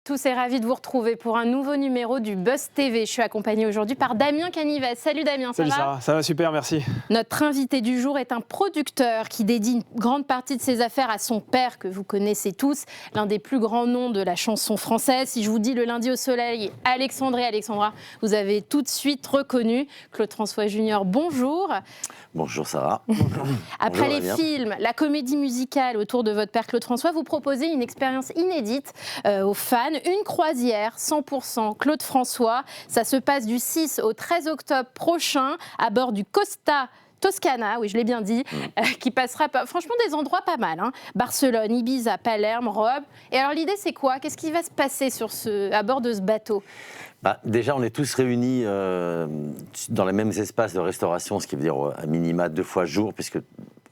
Tous et ravis de vous retrouver pour un nouveau numéro du Buzz TV. Je suis accompagnée aujourd'hui par Damien Canivez. Salut Damien, ça va ? Salut Sarah, ça va super, merci. Notre invité du jour est un producteur qui dédie une grande partie de ses affaires à son père, que vous connaissez tous, l'un des plus grands noms de la chanson française. Si je vous dis le lundi au soleil, Alexandre et Alexandra, vous avez tout de suite reconnu. Claude François Junior, bonjour. Bonjour Sarah. Après Bonjour, les films, la comédie musicale autour de votre père Claude François, vous proposez une expérience inédite aux fans, une croisière 100% Claude François. Ça se passe du 6 au 13 octobre prochain à bord du Costa Toscana, oui je l'ai bien dit, qui passera franchement des endroits pas mal, hein. Barcelone, Ibiza, Palerme, Rome. Et alors l'idée c'est quoi ? Qu'est-ce qui va se passer à bord de ce bateau ? Déjà, on est tous réunis dans les mêmes espaces de restauration, ce qui veut dire à minima 2 fois jour, puisque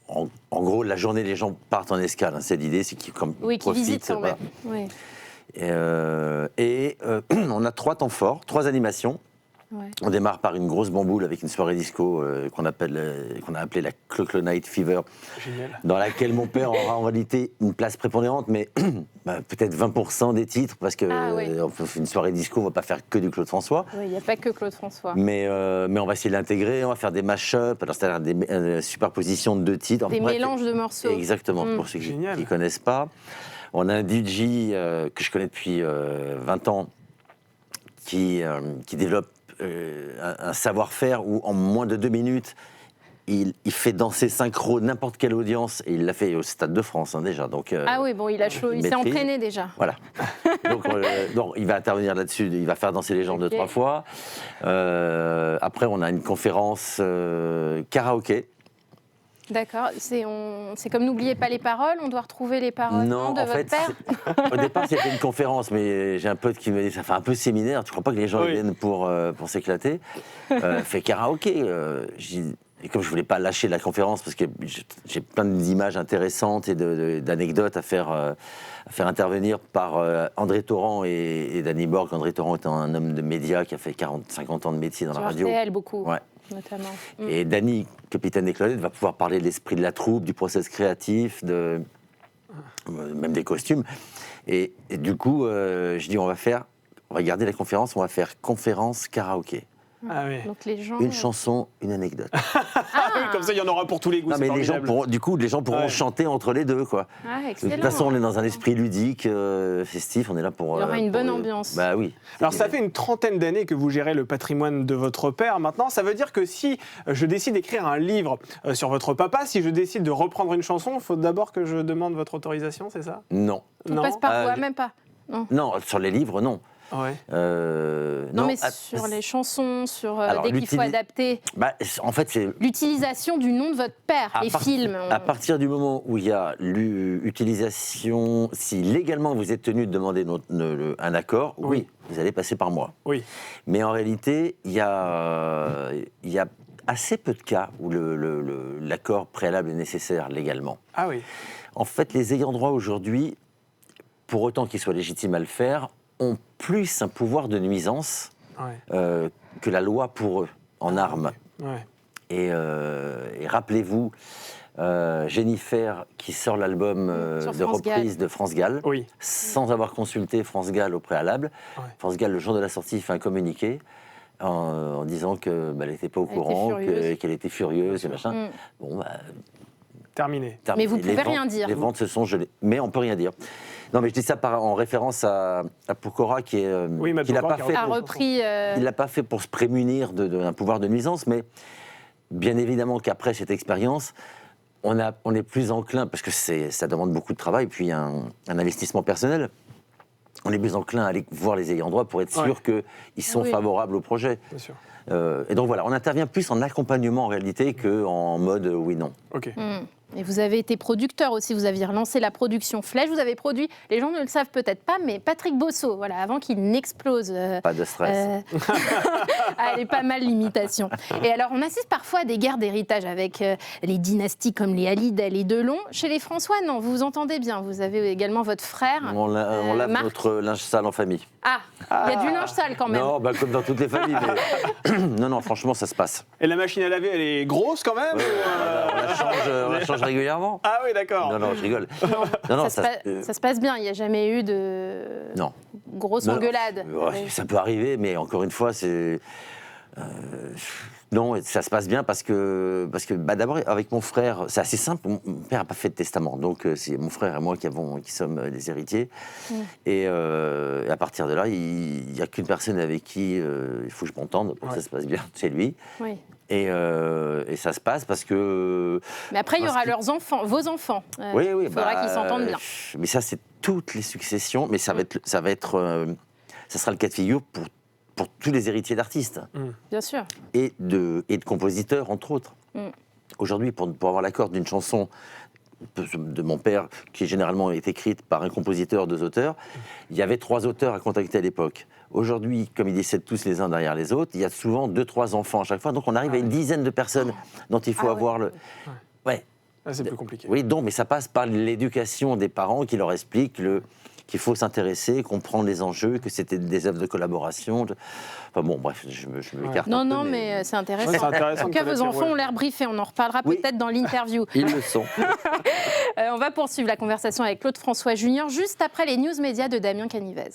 en gros, la journée, les gens partent en escale. Hein. C'est l'idée, c'est qu'ils qu'ils visitent quand même. Oui. On a 3 temps forts, 3 animations. Ouais. On démarre par une grosse bamboule avec une soirée disco qu'on a appelée la Clo-Clo Night Fever. Génial. Dans laquelle mon père aura en réalité une place prépondérante, mais peut-être 20% des titres, parce que une soirée disco, on ne va pas faire que du Claude François. Oui, il n'y a pas que Claude François. Mais on va essayer de l'intégrer, on va faire des mash-ups, c'est-à-dire des superpositions de 2 titres. Des mélanges de morceaux. Exactement, pour ceux qui ne connaissent pas. On a un DJ que je connais depuis 20 ans qui développe un savoir-faire où en moins de 2 minutes, il fait danser synchro n'importe quelle audience, et il l'a fait au Stade de France déjà. Donc, il s'est entraîné déjà. Voilà. donc il va intervenir là-dessus, il va faire danser les gens 2-3 fois. Après, on a une conférence karaoké. D'accord, c'est comme N'oubliez pas les paroles, on doit retrouver les paroles de votre père. Au départ c'était une conférence, mais j'ai un pote qui me dit ça fait un peu séminaire, tu crois pas que les gens viennent pour s'éclater fait karaoké. Et comme je voulais pas lâcher la conférence parce que j'ai plein d'images intéressantes et d'anecdotes à faire intervenir par André Torrent et Danny Borg. André Torrent étant un homme de médias qui a fait 40-50 ans de métier dans la radio. RTL beaucoup. Ouais. Notamment. Et Danny, capitaine des Claudettes, va pouvoir parler de l'esprit de la troupe, du process créatif, même des costumes. Et du coup, je dis on va garder la conférence, on va faire conférence karaoké. Ah oui. Donc les gens, une chanson, une anecdote. Comme ça, il y en aura pour tous les goûts. Non, mais les gens pourront chanter entre les deux, quoi. De toute façon, on est dans un esprit ludique, festif. On est là pour. Il y aura une bonne ambiance. Bah oui. Alors, ça fait une 30aine d'années que vous gérez le patrimoine de votre père. Maintenant, ça veut dire que si je décide d'écrire un livre sur votre papa, si je décide de reprendre une chanson, il faut d'abord que je demande votre autorisation, c'est ça ? Non. On passe par vous, même pas. Non, sur les livres, non. Ouais. Non, mais sur les chansons, dès qu'il faut adapter. En fait, c'est l'utilisation du nom de votre père, les films. À partir du moment où il y a l'utilisation, si légalement vous êtes tenu de demander un accord, oui, vous allez passer par moi. Oui. Mais en réalité, il y a assez peu de cas où l'accord préalable est nécessaire légalement. Ah oui. En fait, les ayants droit aujourd'hui, pour autant qu'ils soient légitimes à le faire, ont plus un pouvoir de nuisance que la loi pour eux, en armes. Ouais. Et rappelez-vous, Jennifer qui sort l'album de reprise de France Gall, sans avoir consulté France Gall au préalable. Ouais. France Gall, le jour de la sortie, fait un communiqué en disant qu'elle n'était pas au courant, qu'elle était furieuse et machin. Terminé. Mais vous ne pouvez rien dire. Les ventes se sont gelées. Mais on ne peut rien dire. Non, mais je dis ça en référence à Pokora qui l'a pas fait. Il l'a pas fait pour se prémunir d'un pouvoir de nuisance, mais bien évidemment qu'après cette expérience, on est plus enclin, parce que ça demande beaucoup de travail, puis un investissement personnel. On est plus enclin à aller voir les ayants droit pour être sûr qu'ils sont favorables au projet. Bien sûr. Et donc voilà, on intervient plus en accompagnement en réalité qu'en mode oui-non. Ok. Et vous avez été producteur aussi, vous aviez relancé la production Flèche, vous avez produit, les gens ne le savent peut-être pas, mais Patrick Bosso, voilà, avant qu'il n'explose. Pas de stress. Elle est pas mal l'imitation. Et alors, on assiste parfois à des guerres d'héritage avec les dynasties comme les Hallyday, les Delon. Chez les François, non, vous vous entendez bien, vous avez également votre frère. On lave notre linge sale en famille. Il y a du linge sale quand même. Non, comme dans toutes les familles, mais non, franchement, ça se passe. Et la machine à laver, elle est grosse quand même on la change régulièrement. Ah oui, d'accord. Non, je rigole. Non, ça se passe bien, il n'y a jamais eu de grosse engueulade. Ouais, ça peut arriver, mais encore une fois, c'est... non, ça se passe bien parce que d'abord, avec mon frère, c'est assez simple, mon père n'a pas fait de testament, donc c'est mon frère et moi qui sommes les héritiers. Et à partir de là, il n'y a qu'une personne avec qui il faut que je m'entende pour que ça se passe bien, c'est lui. Oui. Et ça se passe parce que... Mais après, il y aura leurs enfants, vos enfants. Oui, il faudra qu'ils s'entendent bien. Mais ça, c'est toutes les successions, mais ça sera le cas de figure pour tous les héritiers d'artistes. Bien sûr. Et de compositeurs, entre autres. Aujourd'hui, pour avoir l'accord d'une chanson de mon père, qui généralement est écrite par un compositeur, 2 auteurs, il y avait 3 auteurs à contacter à l'époque. Aujourd'hui, comme ils décèdent tous les uns derrière les autres, il y a souvent 2-3 enfants à chaque fois, donc on arrive à une dizaine de personnes dont il faut avoir le... Ouais. C'est plus compliqué. Oui, mais ça passe par l'éducation des parents qui leur expliquent qu'il faut s'intéresser, comprendre les enjeux, que c'était des œuvres de collaboration. Enfin bon, bref, je m'écarte un peu. Non, mais c'est intéressant. Ouais, c'est intéressant. En tout cas, vos enfants ont l'air briefés, on en reparlera peut-être dans l'interview. Ils le sont. On va poursuivre la conversation avec Claude François Junior juste après les news médias de Damien Canivez.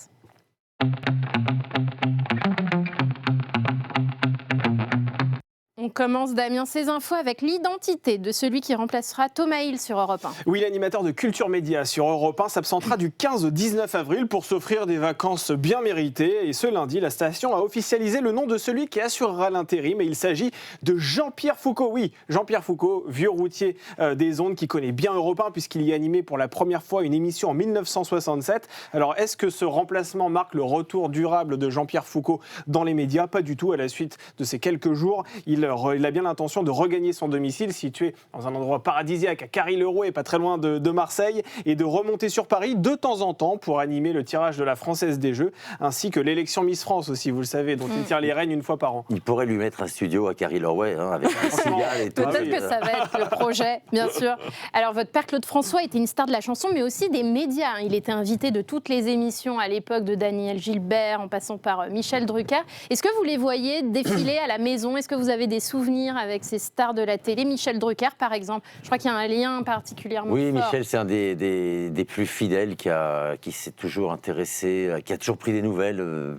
On commence, Damien, ces infos avec l'identité de celui qui remplacera Thomas Hill sur Europe 1. Oui, l'animateur de Culture Média sur Europe 1 s'absentera du 15 au 19 avril pour s'offrir des vacances bien méritées. Et ce lundi, la station a officialisé le nom de celui qui assurera l'intérim. Et il s'agit de Jean-Pierre Foucault. Oui, Jean-Pierre Foucault, vieux routier des ondes qui connaît bien Europe 1 puisqu'il y a animé pour la première fois une émission en 1967. Alors, est-ce que ce remplacement marque le retour durable de Jean-Pierre Foucault dans les médias? Pas du tout. À la suite de ces quelques jours, il a bien l'intention de regagner son domicile situé dans un endroit paradisiaque à Carry-le-Rouet, pas très loin de Marseille, et de remonter sur Paris de temps en temps pour animer le tirage de la Française des Jeux, ainsi que l'élection Miss France aussi, vous le savez, dont il tire les rênes une fois par an. Il pourrait lui mettre un studio à Carry-le-Rouet, avec un cigare et tout. Peut-être que ça va être le projet, bien sûr. Alors, votre père Claude François était une star de la chanson, mais aussi des médias. Il était invité de toutes les émissions à l'époque, de Daniel Gilbert, en passant par Michel Drucker. Est-ce que vous les voyez défiler à la maison? Est-ce que vous avez des souvenirs avec ces stars de la télé? Michel Drucker, par exemple. Je crois qu'il y a un lien particulièrement fort. Michel, c'est un des plus fidèles qui s'est toujours intéressé, qui a toujours pris des nouvelles,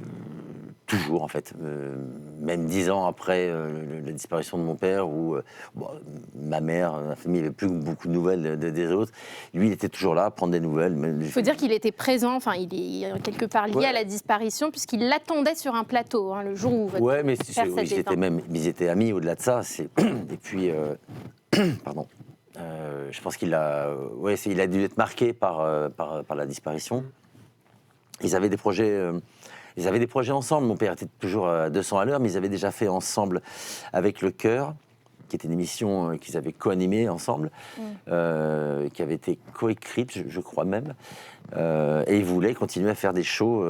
toujours en fait. Même 10 ans après la disparition de mon père, où ma mère, ma famille n'avait plus beaucoup de nouvelles des autres. Lui, il était toujours là à prendre des nouvelles. Il faut dire qu'il était présent, enfin, il est quelque part lié à la disparition, puisqu'il l'attendait sur un plateau, le jour où votre père s'est éteint. Ils étaient amis au-delà de ça. Et puis, pardon. Je pense qu'il a dû être marqué par la disparition. Ils avaient des projets ensemble. Mon père était toujours à 200 à l'heure, mais ils avaient déjà fait ensemble avec Le Chœur, qui était une émission qu'ils avaient co-animée ensemble, qui avait été coécrite, je crois même. Et ils voulaient continuer à faire des shows,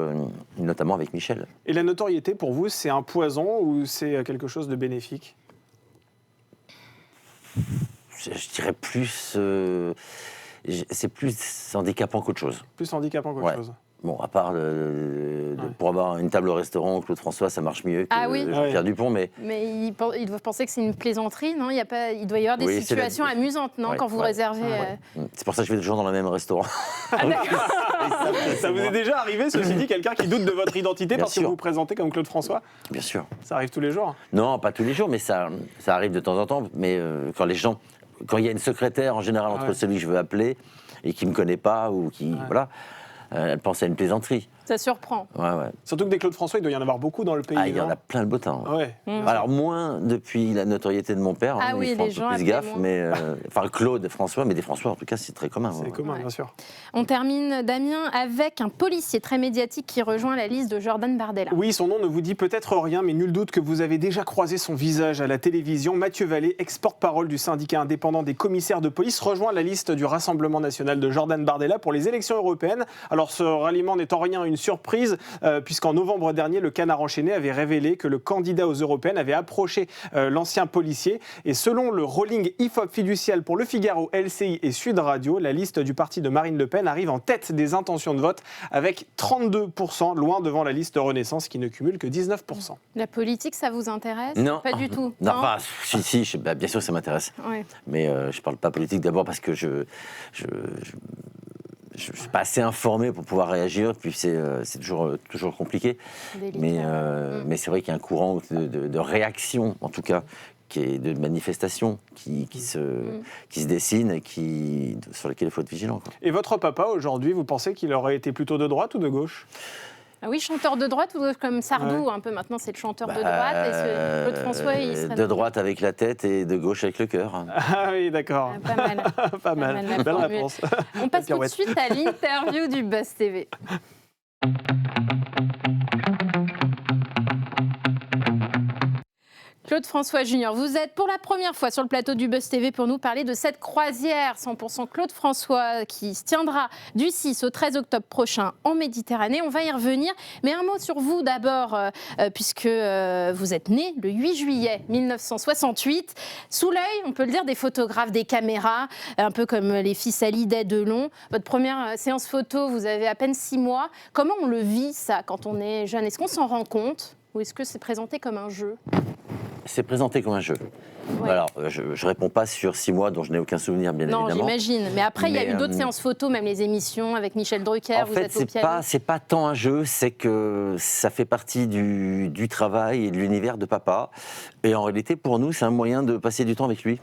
notamment avec Michel. Et la notoriété, pour vous, c'est un poison ou c'est quelque chose de bénéfique? Je dirais plus... c'est plus handicapant qu'autre chose. Plus handicapant qu'autre chose. Bon, à part pour avoir une table au restaurant, Claude François, ça marche mieux que Pierre Dupont, mais... Mais il doit penser que c'est une plaisanterie, non? Il doit y avoir des situations amusantes, non, quand vous réservez... C'est pour ça que je vais toujours dans le même restaurant. Ah, d'accord. Ça vous est déjà arrivé, ceci dit, quelqu'un qui doute de votre identité parce que vous vous présentez comme Claude François? Bien sûr. Ça arrive tous les jours? Non, pas tous les jours, mais ça arrive de temps en temps. Mais quand il y a une secrétaire, en général, entre celui que je veux appeler et qui ne me connaît pas, ou qui... Voilà. Elle pense à une plaisanterie. Ça surprend. Ouais. Surtout que des Claude François, il doit y en avoir beaucoup dans le pays. Il y en a plein le beau temps. Ouais. Alors moins depuis la notoriété de mon père. Oui, les gens plus gaffe, mais enfin Claude François, mais des François en tout cas c'est très commun. C'est commun, bien sûr. On termine, Damien, avec un policier très médiatique qui rejoint la liste de Jordan Bardella. Oui, son nom ne vous dit peut-être rien, mais nul doute que vous avez déjà croisé son visage à la télévision. Mathieu Vallée, ex-porte-parole du syndicat indépendant des commissaires de police, rejoint la liste du Rassemblement national de Jordan Bardella pour les élections européennes. Alors ce ralliement n'est en rien une surprise, puisqu'en novembre dernier, le Canard enchaîné avait révélé que le candidat aux européennes avait approché l'ancien policier. Et selon le rolling IFOP fiducial pour Le Figaro, LCI et Sud Radio, la liste du parti de Marine Le Pen arrive en tête des intentions de vote avec 32%, loin devant la liste Renaissance qui ne cumule que 19%. La politique, ça vous intéresse? Non. Pas du tout. Non, bah, si, bien sûr que ça m'intéresse. Ouais. Mais je ne parle pas politique d'abord parce que je ne suis pas assez informé pour pouvoir réagir, puis c'est toujours compliqué. Mais c'est vrai qu'il y a un courant de réaction, en tout cas, qui est de manifestation, qui se dessine et sur lesquelles il faut être vigilant, quoi. Et votre papa, aujourd'hui, vous pensez qu'il aurait été plutôt de droite ou de gauche? Ah oui, chanteur de droite ou comme Sardou, un peu maintenant c'est le chanteur de droite. Et Claude François, il serait de droite avec la tête et de gauche avec le cœur. Ah oui, d'accord. Pas mal. Pas mal. Belle réponse. On passe tout de suite à l'interview du Buzz TV. Claude François Junior, vous êtes pour la première fois sur le plateau du Buzz TV pour nous parler de cette croisière 100% Claude François qui se tiendra du 6 au 13 octobre prochain en Méditerranée. On va y revenir, mais un mot sur vous d'abord, puisque vous êtes né le 8 juillet 1968. Sous l'œil, on peut le dire, des photographes, des caméras, un peu comme les fils Hallyday, Delon. Votre première séance photo, vous avez à peine 6 mois. Comment on le vit ça quand on est jeune? Est-ce qu'on s'en rend compte ou est-ce que c'est présenté comme un jeu? C'est présenté comme un jeu. Ouais. Alors, je ne réponds pas sur 6 mois dont je n'ai aucun souvenir, bien évidemment. Non, j'imagine. Mais après, il y a eu d'autres séances photos, même les émissions avec Michel Drucker. En fait, c'est pas tant un jeu, c'est que ça fait partie du travail et de l'univers de papa. Et en réalité, pour nous, c'est un moyen de passer du temps avec lui.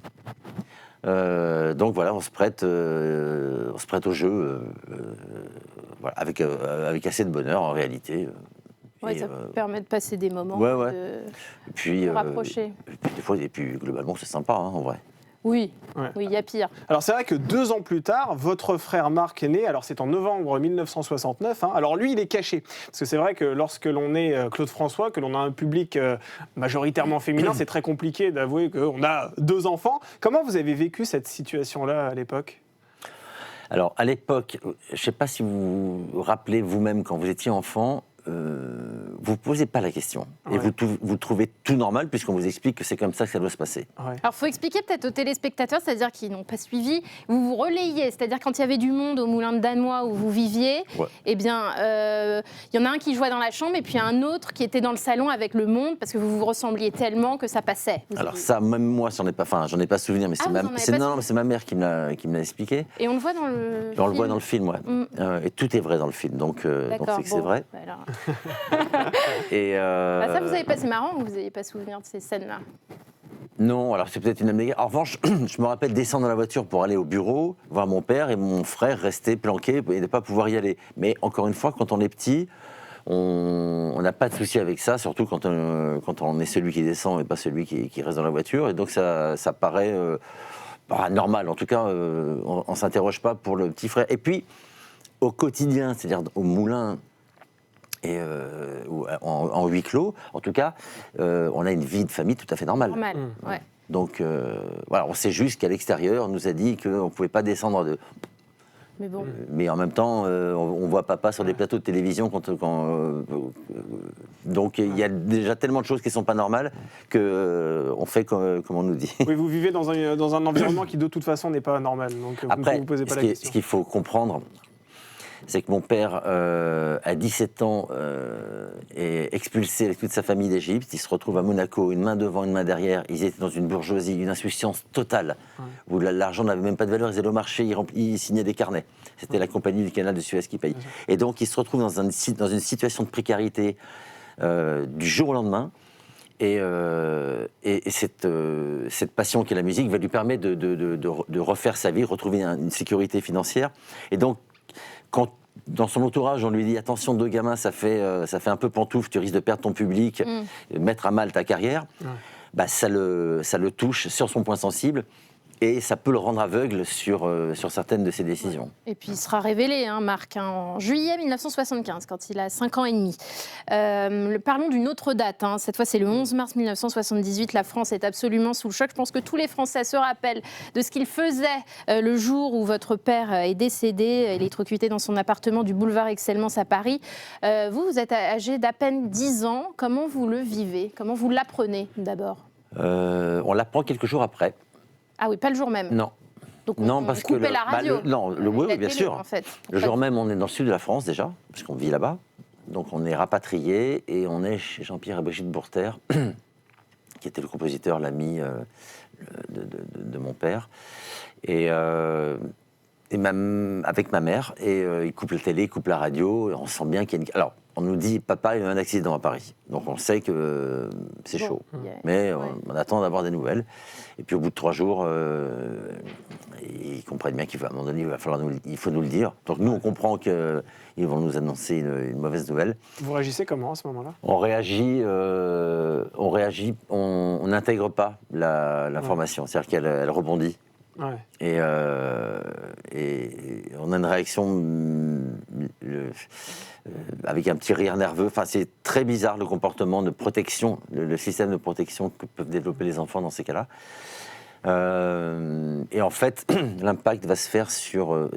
Donc voilà, on se prête au jeu voilà, avec assez de bonheur en réalité. Oui, ça permet de passer des moments, de rapprocher. Et puis globalement, c'est sympa, hein, en vrai. Oui, il y a pire. Alors c'est vrai que 2 ans plus tard, votre frère Marc est né, alors c'est en novembre 1969, hein. Alors lui il est caché, parce que c'est vrai que lorsque l'on est Claude François, que l'on a un public majoritairement féminin, c'est très compliqué d'avouer qu'on a 2 enfants. Comment vous avez vécu cette situation-là à l'époque ? Alors à l'époque, je ne sais pas si vous vous rappelez vous-même quand vous étiez enfant, vous ne posez pas la question. Et vous trouvez tout normal puisqu'on vous explique que c'est comme ça que ça doit se passer. Alors, il faut expliquer peut-être aux téléspectateurs, c'est-à-dire qui n'ont pas suivi, vous vous relayiez, c'est-à-dire quand il y avait du monde au Moulin de Danois où vous viviez, eh bien, il y en a un qui jouait dans la chambre et puis un autre qui était dans le salon avec le monde parce que vous vous ressembliez tellement que ça passait. Alors ça, même moi, j'en ai pas souvenir, mais c'est ma mère qui me l'a expliqué. Et on le voit dans le film. On le voit dans le film, et tout est vrai dans le film, donc c'est vrai. Alors... Et ça, vous avez pas, c'est marrant que vous n'ayez pas souvenir de ces scènes-là. Non, alors c'est peut-être une abnégation. En revanche, je me rappelle descendre dans la voiture pour aller au bureau, voir mon père et mon frère rester planqués et ne pas pouvoir y aller. Mais encore une fois, quand on est petit, on n'a pas de souci avec ça, surtout quand on est celui qui descend et pas celui qui reste dans la voiture. Et donc ça paraît normal. En tout cas, on ne s'interroge pas pour le petit frère. Et puis, au quotidien, c'est-à-dire au moulin, et en huis clos, en tout cas, on a une vie de famille tout à fait normale. Donc voilà, on sait juste qu'à l'extérieur, on nous a dit qu'on ne pouvait pas descendre de... Mais bon. Mais en même temps, on voit papa sur des plateaux de télévision donc il y a déjà tellement de choses qui ne sont pas normales qu'on fait comme on nous dit. Oui, vous vivez dans un environnement qui de toute façon n'est pas normal. Donc après, vous ne posez pas la question. Ce qu'il faut comprendre, c'est que mon père, à 17 ans, est expulsé avec toute sa famille d'Égypte. Il se retrouve à Monaco, une main devant, une main derrière. Ils étaient dans une bourgeoisie, une insouciance totale, où l'argent n'avait même pas de valeur. Ils allaient au marché, ils signaient des carnets. C'était la compagnie du canal de Suez qui paye. Et donc, il se retrouve dans une situation de précarité du jour au lendemain. Et cette passion qu'est la musique va lui permettre de refaire sa vie, retrouver une sécurité financière. Et donc, quand dans son entourage, on lui dit « Attention, 2 gamins, ça fait un peu pantoufle, tu risques de perdre ton public, mettre à mal ta carrière », ça le touche sur son point sensible. Et ça peut le rendre aveugle sur certaines de ses décisions. Et puis il sera révélé, Marc, en juillet 1975, quand il a 5 ans et demi. Parlons d'une autre date. Cette fois, c'est le 11 mars 1978. La France est absolument sous le choc. Je pense que tous les Français se rappellent de ce qu'il faisait le jour où votre père est décédé, électrocuté dans son appartement du boulevard Excellence à Paris. Vous êtes âgé d'à peine 10 ans. Comment vous le vivez? Comment vous l'apprenez d'abord? On l'apprend quelques jours après. Ah oui, pas le jour même. Non. Donc on parce coupait la radio. Oui, bien télé, sûr. En fait. Le jour même, on est dans le sud de la France déjà, parce qu'on vit là-bas. Donc on est rapatrié et on est chez Jean-Pierre et Brigitte Bourter, qui était le compositeur, l'ami de mon père. Et avec ma mère. Et il coupe la télé, il coupe la radio. Et on sent bien qu'il y a une... Alors, on nous dit, papa, il y a eu un accident à Paris. Donc on sait que c'est chaud. Mais on attend d'avoir des nouvelles. Et puis au bout de 3 jours, ils comprennent bien qu'à un moment donné, il faut nous le dire. Donc nous, on comprend qu'ils vont nous annoncer une mauvaise nouvelle. Vous réagissez comment à ce moment-là? On réagit, on n'intègre pas l'information. C'est-à-dire qu'elle rebondit. Ouais. Et on a une réaction avec un petit rire nerveux. Enfin, c'est très bizarre le comportement de protection, le système de protection que peuvent développer les enfants dans ces cas-là. Et en fait, l'impact va se faire sur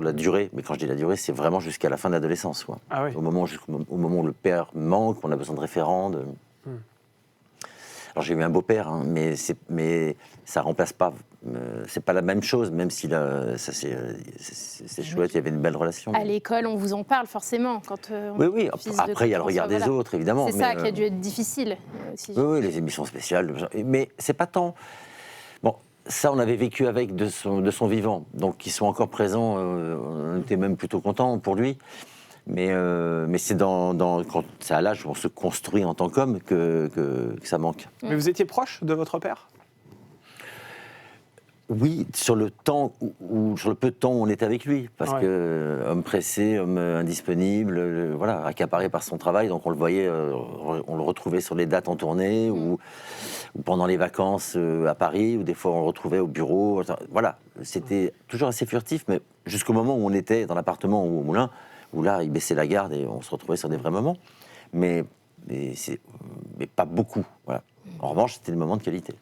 la durée. Mais quand je dis la durée, c'est vraiment jusqu'à la fin de l'adolescence. Ah oui. Au moment où le père manque, on a besoin de référents. Alors j'ai eu un beau-père, mais ça remplace pas. C'est pas la même chose, même si c'est chouette, il y avait une belle relation. À l'école, on vous en parle forcément quand. Oui. Après, il y a le regard des autres, évidemment. C'est ça qui a dû être difficile. Oui, les émissions spéciales. Mais c'est pas tant. Bon, ça, on avait vécu avec de son vivant, donc qu'ils sont encore présents. On était même plutôt contents pour lui. Mais c'est quand c'est à l'âge où on se construit en tant qu'homme que ça manque. Mais vous étiez proche de votre père? Oui, sur le peu de temps où on était avec lui, parce que homme pressé, homme indisponible, accaparé par son travail, donc on le voyait, on le retrouvait sur les dates en tournée ou pendant les vacances à Paris, ou des fois on le retrouvait au bureau. Voilà, c'était toujours assez furtif, mais jusqu'au moment où on était dans l'appartement ou au moulin, où là, il baissait la garde et on se retrouvait sur des vrais moments. Mais pas beaucoup. Voilà. En revanche, c'était des moments de qualité.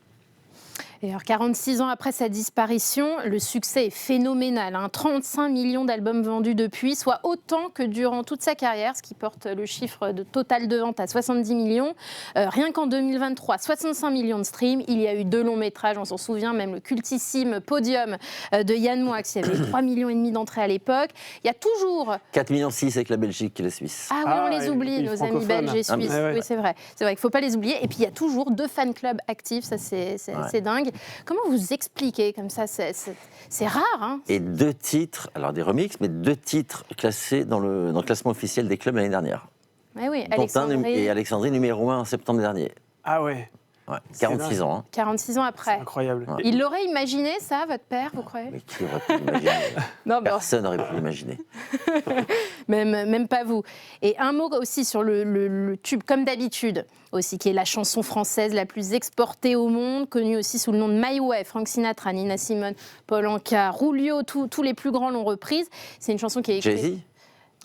Et alors, 46 ans après sa disparition, le succès est phénoménal. 35 millions d'albums vendus depuis, soit autant que durant toute sa carrière, ce qui porte le chiffre de total de vente à 70 millions. Rien qu'en 2023, 65 millions de streams. Il y a eu 2 longs métrages, on s'en souvient, même le cultissime Podium de Yann Moix, qui avait 3,5 millions d'entrées à l'époque. Il y a toujours... 4,6 millions avec la Belgique et la Suisse. Ah oui, on les oublie, nos amis belges et suisses. Oui, c'est vrai. C'est vrai qu'il ne faut pas les oublier. Et puis, il y a toujours 2 fan clubs actifs, ça c'est dingue. Comment vous expliquez comme ça? C'est rare, Et 2 titres, alors des remixes, mais 2 titres classés dans le classement officiel des clubs l'année dernière. Oui, Alexandrie numéro 1 en septembre dernier. Ah ouais. 46 ans. 46 ans après. C'est incroyable. Ouais. Il l'aurait imaginé, ça, votre père, vous croyez? Mais qui aurait pu l'imaginer? Personne n'aurait pu l'imaginer. même pas vous. Et un mot aussi sur le tube, comme d'habitude, aussi, qui est la chanson française la plus exportée au monde, connue aussi sous le nom de My Way. Frank Sinatra, Nina Simone, Paul Anka, Rulio, tous les plus grands l'ont reprise. C'est une chanson qui est écrite... Jay-Z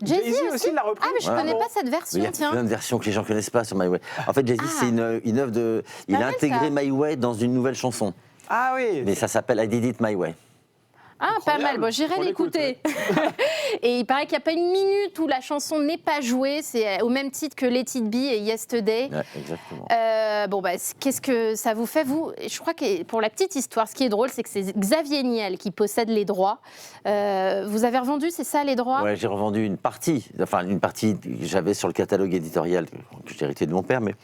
Jay-Z aussi l'a repris. Ah, mais je ne connais pas cette version, il y a plein de versions que les gens ne connaissent pas sur My Way. En fait, Jay-Z, c'est une œuvre de... Il a intégré My Way dans une nouvelle chanson. Ah oui. Mais ça s'appelle I Did It My Way. Ah, pas mal. Bon, j'irai l'écouter. Et il paraît qu'il n'y a pas une minute où la chanson n'est pas jouée. C'est au même titre que Let It Be et Yesterday. Ouais, exactement. Qu'est-ce que ça vous fait, vous? Je crois que pour la petite histoire, ce qui est drôle, c'est que c'est Xavier Niel qui possède les droits. Vous avez revendu, c'est ça, les droits? Ouais, j'ai revendu une partie. Enfin, une partie que j'avais sur le catalogue éditorial que j'ai hérité de mon père, mais...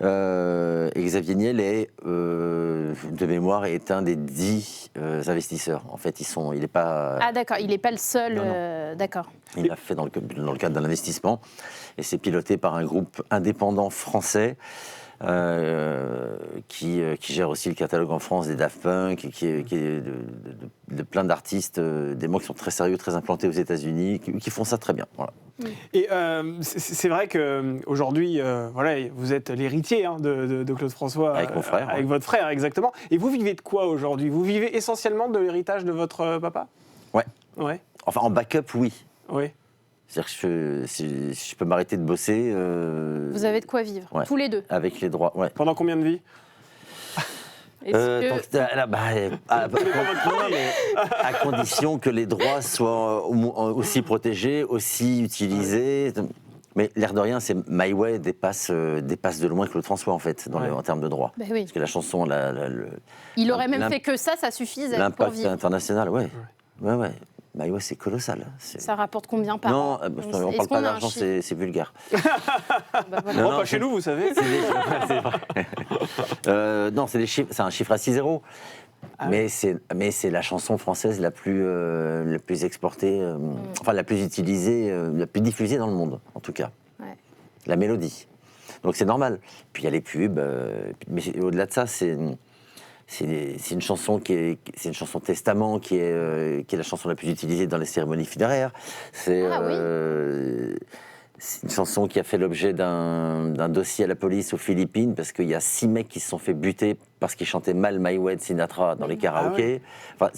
et Xavier Niel est, de mémoire, est un des 10 investisseurs. En fait, il n'est pas... Ah d'accord, il n'est pas le seul... D'accord. Il l'a fait dans le cadre d'un investissement. Et c'est piloté par un groupe indépendant français qui gère aussi le catalogue en France des Daft Punk, qui est de plein d'artistes, des mots qui sont très sérieux, très implantés aux États-Unis, qui font ça très bien. Voilà. Et c'est vrai qu'aujourd'hui, voilà, vous êtes l'héritier de Claude François. Avec mon frère. Avec votre frère, exactement. Et vous vivez de quoi aujourd'hui? Vous vivez essentiellement de l'héritage de votre papa? Ouais. Enfin, en backup, oui. Oui. C'est-à-dire que si je peux m'arrêter de bosser... Vous avez de quoi vivre, tous les deux. Avec les droits, ouais. Pendant combien de vies? À condition que les droits soient aussi protégés, aussi utilisés. Mais l'air de rien, c'est My Way dépasse de loin Claude François, en fait, en termes de droits. Ben oui. Parce que la chanson... Il aurait même fait que ça suffisait pour l'impact vivre. international, ouais. My Way, c'est colossal. Ça rapporte combien par an? Non, on ne parle pas d'argent, c'est vulgaire. Non, pas chez nous, vous savez. C'est vrai. Non, c'est un chiffre à 6 zéros. Mais c'est la chanson française la plus exportée, enfin la plus utilisée, la plus diffusée dans le monde, en tout cas. Ouais. La mélodie. Donc c'est normal. Puis il y a les pubs, mais au-delà de ça, c'est une chanson c'est une chanson testament qui est la chanson la plus utilisée dans les cérémonies funéraires. C'est une chanson qui a fait l'objet d'un dossier à la police aux Philippines parce qu'il y a 6 mecs qui se sont fait buter parce qu'ils chantaient mal My Way de Sinatra dans les karaokés. Enfin,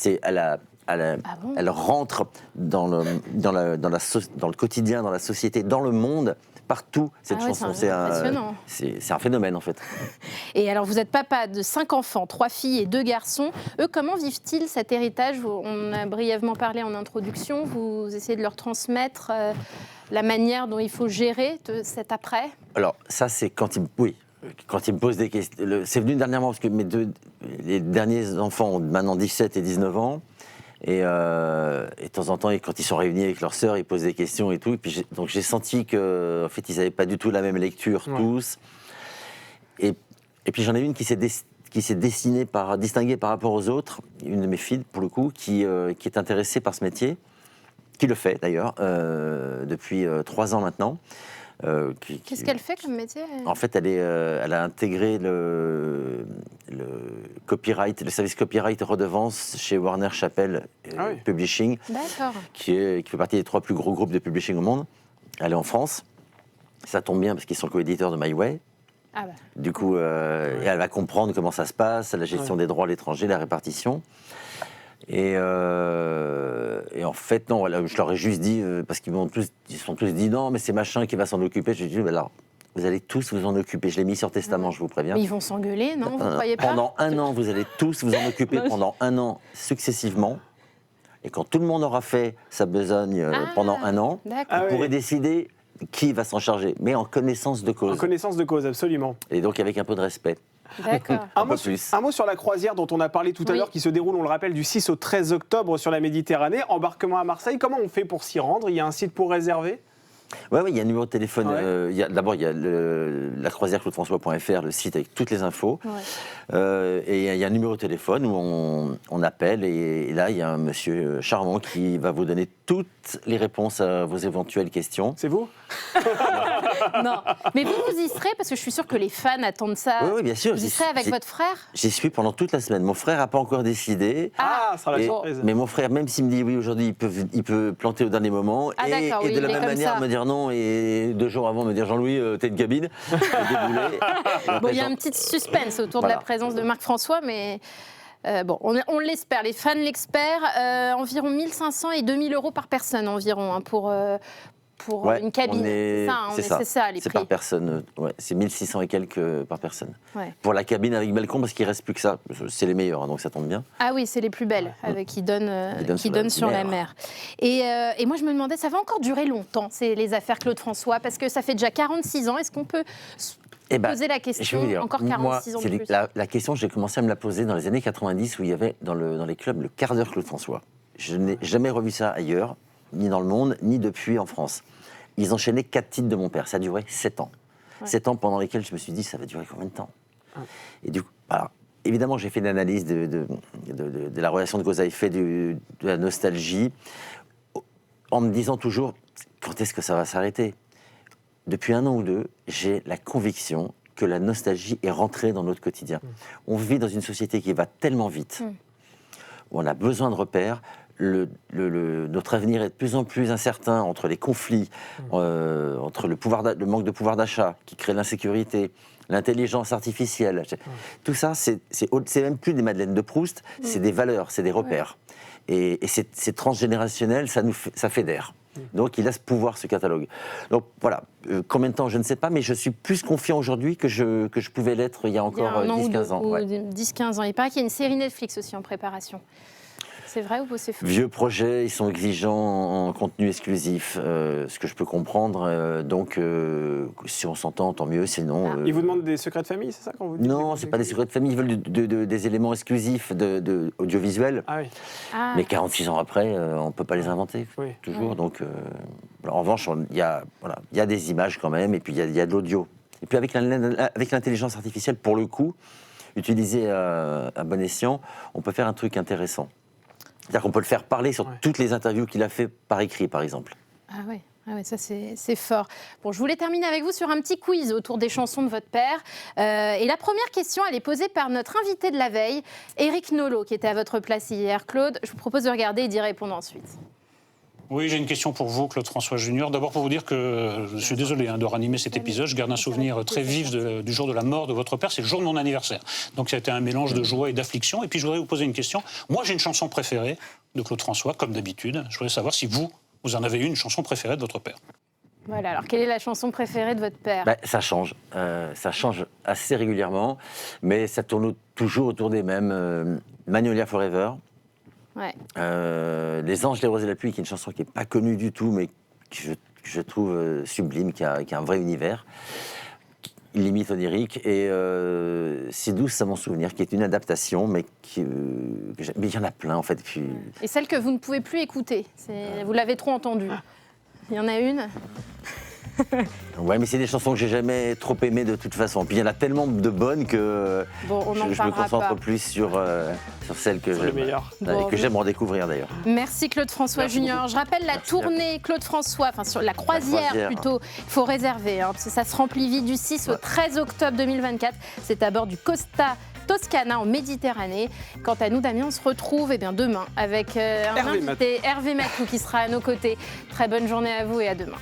elle rentre dans le quotidien, dans la société, dans le monde. Partout, cette chanson, c'est un phénomène en fait. Et alors vous êtes papa de 5 enfants, 3 filles et 2 garçons. Eux, comment vivent-ils cet héritage? On a brièvement parlé en introduction, vous essayez de leur transmettre la manière dont il faut gérer cet après? Alors ça c'est quand ils me posent des questions. C'est venu dernièrement parce que les derniers enfants ont maintenant 17 et 19 ans. Et de temps en temps, quand ils sont réunis avec leur sœur, ils posent des questions et tout. Et puis donc j'ai senti qu'en fait, ils n'avaient pas du tout la même lecture, tous. Et puis j'en ai une qui s'est distinguée par rapport aux autres, une de mes filles, pour le coup, qui est intéressée par ce métier, qui le fait d'ailleurs, depuis 3 ans maintenant. Qu'est-ce qu'elle fait comme métier? En fait, elle a intégré le copyright, le service copyright et redevance chez Warner Chappell Publishing, qui fait partie des 3 plus gros groupes de publishing au monde. Elle est en France. Ça tombe bien parce qu'ils sont co-éditeurs de My Way. Du coup, elle va comprendre comment ça se passe, la gestion des droits à l'étranger, la répartition. Et en fait, non, je leur ai juste dit, parce qu'ils se sont tous dit non, mais c'est machin qui va s'en occuper. J'ai dit, alors, vous allez tous vous en occuper. Je l'ai mis sur testament, je vous préviens. Mais ils vont s'engueuler, non? Vous ne croyez pas? Pendant 1 an, vous allez tous vous en occuper pendant 1 an successivement. Et quand tout le monde aura fait sa besogne pendant 1 an, vous pourrez décider qui va s'en charger, mais en connaissance de cause. En connaissance de cause, absolument. Et donc avec un peu de respect. D'accord. Un mot sur la croisière dont on a parlé tout à l'heure, qui se déroule, on le rappelle, du 6 au 13 octobre sur la Méditerranée. Embarquement à Marseille, comment on fait pour s'y rendre? Il y a un site pour réserver? Oui, il y a un numéro de téléphone. D'abord, il y a la croisière claudefrançois.fr, le site avec toutes les infos. Et il y a un numéro de téléphone où on appelle. Et là, il y a un monsieur charmant qui va vous donner toutes les réponses à vos éventuelles questions. C'est vous? Non. Mais vous y serez, parce que je suis sûre que les fans attendent ça. Oui, bien sûr. Vous y serez avec votre frère? J'y suis pendant toute la semaine. Mon frère n'a pas encore décidé. Ça sera la surprise. Mais mon frère, même s'il me dit oui, aujourd'hui, il peut planter au dernier moment. Et de la même manière, me dire non. Et 2 jours avant, me dire Jean-Louis, t'es une cabine. Bon, il y a un petit suspense autour de la présence de Marc-François, mais... on l'espère, les fans l'espèrent, environ 1 500 et 2 000 euros par personne environ pour une cabine. C'est ça les prix. C'est par personne, c'est 1 600 et quelques par personne. Pour la cabine avec balcon, parce qu'il ne reste plus que ça, c'est les meilleurs, donc ça tombe bien. Ah oui, c'est les plus belles, qui donnent sur la mer. Et moi je me demandais, ça va encore durer longtemps, les affaires Claude François, parce que ça fait déjà 46 ans, est-ce qu'on peut... poser la question, encore 46 ans de plus. La question, j'ai commencé à me la poser dans les années 90 où il y avait dans les clubs le quart d'heure Claude François. Je n'ai jamais revu ça ailleurs, ni dans le monde, ni depuis en France. Ils enchaînaient 4 titres de mon père, ça a duré 7 ans. 7 ans pendant lesquels je me suis dit, ça va durer combien de temps? Et du coup, alors, évidemment, j'ai fait une analyse de la relation de cause à effet, de la nostalgie, en me disant toujours, quand est-ce que ça va s'arrêter? Depuis 1 an ou 2, j'ai la conviction que la nostalgie est rentrée dans notre quotidien. On vit dans une société qui va tellement vite, où on a besoin de repères. Notre avenir est de plus en plus incertain entre les conflits, entre le manque de pouvoir d'achat qui crée l'insécurité, l'intelligence artificielle. Tout ça, c'est même plus des Madeleines de Proust, c'est des valeurs, c'est des repères. Et c'est transgénérationnel, ça fédère. Donc il laisse pouvoir ce catalogue. Donc voilà, combien de temps, je ne sais pas, mais je suis plus confiant aujourd'hui que je pouvais l'être il y a encore 10-15 ans. 10-15 ans. Il paraît qu'il y a une série Netflix aussi en préparation. C'est vrai ou c'est faux? Vieux projets, ils sont exigeants en contenu exclusif, ce que je peux comprendre. Donc, si on s'entend, tant mieux, sinon... Ils vous demandent des secrets de famille, c'est ça quand vous dites? Non, c'est pas des secrets de famille, ils veulent des éléments exclusifs audiovisuels. Ah oui. Mais 46 ans après, on ne peut pas les inventer, toujours. Oui. Donc, en revanche, il y a des images quand même, et puis il y a de l'audio. Et puis avec l'intelligence artificielle, pour le coup, utilisée à bon escient, on peut faire un truc intéressant. C'est-à-dire qu'on peut le faire parler sur toutes les interviews qu'il a fait par écrit, par exemple. Ah ouais, ça c'est fort. Bon, je voulais terminer avec vous sur un petit quiz autour des chansons de votre père. Et la première question, elle est posée par notre invité de la veille, Éric Nolot, qui était à votre place hier. Claude, je vous propose de regarder et d'y répondre ensuite. Oui, j'ai une question pour vous, Claude François Junior. D'abord pour vous dire que je suis désolé de ranimer cet épisode. Je garde un souvenir très vif du jour de la mort de votre père. C'est le jour de mon anniversaire. Donc ça a été un mélange de joie et d'affliction. Et puis je voudrais vous poser une question. Moi, j'ai une chanson préférée de Claude François, comme d'habitude. Je voudrais savoir si vous en avez une chanson préférée de votre père. Voilà, alors quelle est la chanson préférée de votre père? Ça change. Ça change assez régulièrement. Mais ça tourne toujours autour des mêmes. Magnolia Forever. Ouais. Les Anges, les Roses et la Pluie, qui est une chanson qui n'est pas connue du tout, mais que je trouve sublime, qui a un vrai univers, limite onirique, et Si douce à mon souvenir, qui est une adaptation, mais il y en a plein en fait. Puis... Et celle que vous ne pouvez plus écouter, vous l'avez trop entendue. Il y en a une? Ouais, mais c'est des chansons que j'ai jamais trop aimées de toute façon. Puis il y en a tellement de bonnes que je me concentre plus sur celles que j'aime redécouvrir d'ailleurs. Merci Claude François Junior. Je rappelle la tournée Claude François, enfin sur la croisière plutôt. Il faut réserver, parce que ça se remplit vite du 6 au 13 octobre 2024. C'est à bord du Costa Toscana en Méditerranée. Quant à nous, Damien, on se retrouve demain avec un invité, Hervé Matou, qui sera à nos côtés. Très bonne journée à vous et à demain.